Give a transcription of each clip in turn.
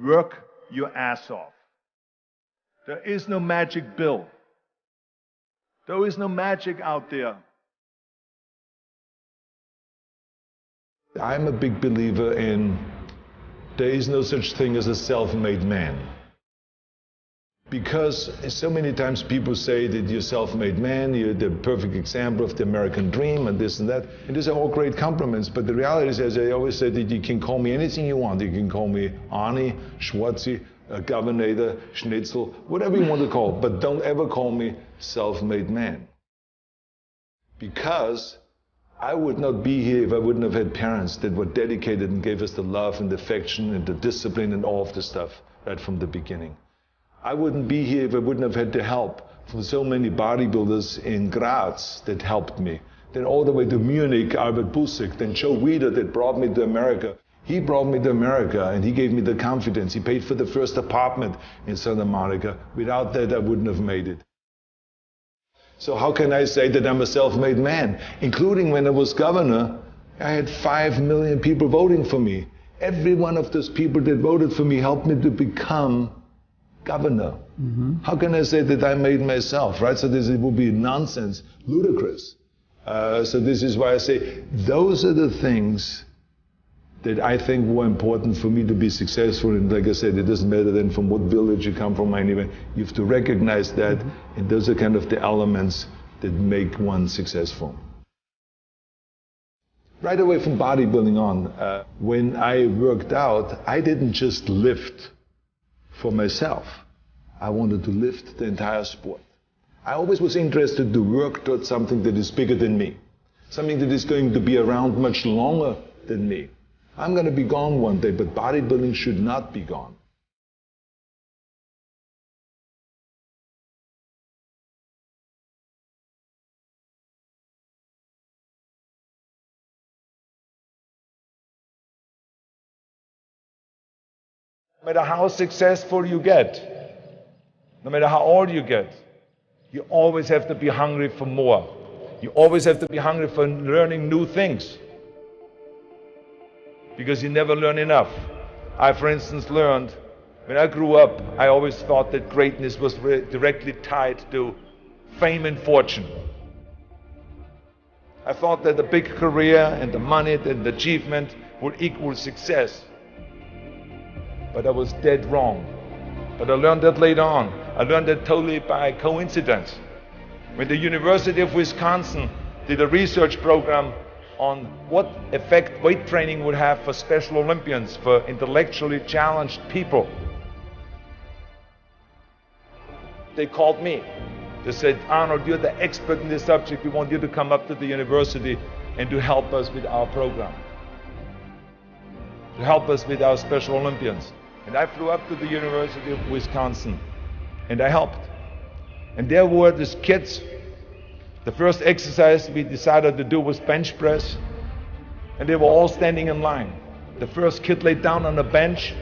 Work your ass off. There is no magic pill. There is no magic out there. I'm a big believer in there is no such thing as a self-made man. Because so many times people say that you're a self-made man, you're the perfect example of the American dream and this and that. And these are all great compliments, but the reality is, as I always say, that you can call me anything you want. You can call me Arnie, Schwarzi, Governor, Schnitzel, whatever you want to call, but don't ever call me self-made man. Because I would not be here if I wouldn't have had parents that were dedicated and gave us the love and the affection and the discipline and all of the stuff right from the beginning. I wouldn't be here if I wouldn't have had the help from so many bodybuilders in Graz that helped me. Then all the way to Munich, Albert Busick, then Joe Weider that brought me to America. He brought me to America and he gave me the confidence. He paid for the first apartment in Santa Monica. Without that, I wouldn't have made it. So how can I say that I'm a self-made man? Including when I was governor, I had 5 million people voting for me. Every one of those people that voted for me helped me to become governor. How can I say that I made myself, right? So this would be nonsense, ludicrous. So this is why I say those are the things that I think were important for me to be successful. And like I said, it doesn't matter then from what village you come from anyway. You have to recognize that, and those are kind of the elements that make one successful. Right away from bodybuilding on, when I worked out, I didn't just lift for myself. I wanted to lift the entire sport. I always was interested to work towards something that is bigger than me, something that is going to be around much longer than me. I'm going to be gone one day, but bodybuilding should not be gone. No matter how successful you get, no matter how old you get, you always have to be hungry for more. You always have to be hungry for learning new things. Because you never learn enough. I, for instance, learned, when I grew up, I always thought that greatness was directly tied to fame and fortune. I thought that the big career and the money and the achievement would equal success. But I was dead wrong. But I learned that later on. I learned that totally by coincidence. When the University of Wisconsin did a research program on what effect weight training would have for Special Olympians, for intellectually challenged people, they called me. They said, Arnold, you're the expert in this subject. We want you to come up to the university and to help us with our program, to help us with our Special Olympians. And I flew up to the University of Wisconsin and I helped. And there were these kids. The first exercise we decided to do was bench press, and they were all standing in line. The first kid laid down on a bench.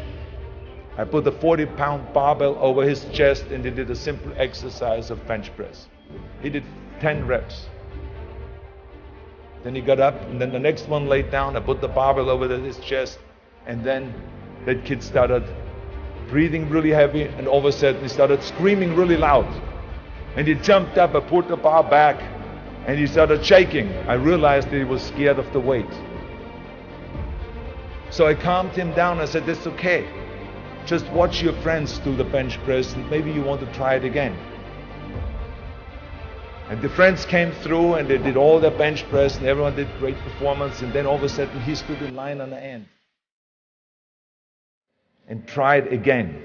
I put a 40-pound barbell over his chest and he did a simple exercise of bench press. He did 10 reps. Then he got up, and then the next one laid down. I put the barbell over his chest, and then that kid started breathing really heavy, and all of a sudden he started screaming really loud. And he jumped up, I pulled the bar back, and he started shaking. I realized that he was scared of the weight. So I calmed him down. I said, that's okay. Just watch your friends do the bench press, and maybe you want to try it again. And the friends came through, and they did all their bench press, and everyone did great performance, and then all of a sudden he stood in line on the end and tried again.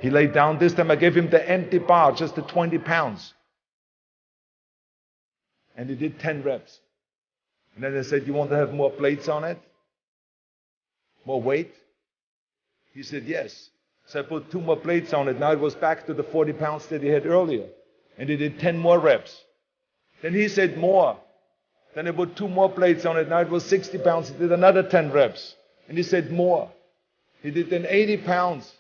He laid down. This time I gave him the empty bar, just the 20 pounds. And he did 10 reps. And then I said, you want to have more plates on it? More weight? He said, yes. So I put 2 more plates on it. Now it was back to the 40 pounds that he had earlier. And he did 10 more reps. Then he said more. Then I put 2 more plates on it. Now it was 60 pounds. He did another 10 reps. And he said more. He did then 80 pounds.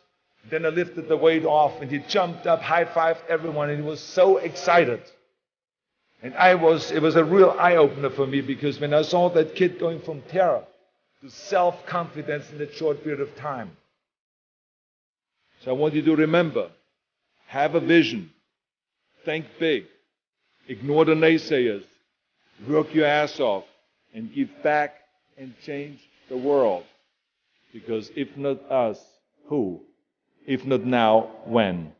Then I lifted the weight off, and he jumped up, high-fived everyone, and he was so excited. And it was a real eye-opener for me, because when I saw that kid going from terror to self-confidence in that short period of time, So I want you to remember, have a vision, think big, ignore the naysayers, work your ass off, and give back and change the world. Because if not us, who? If not now, when?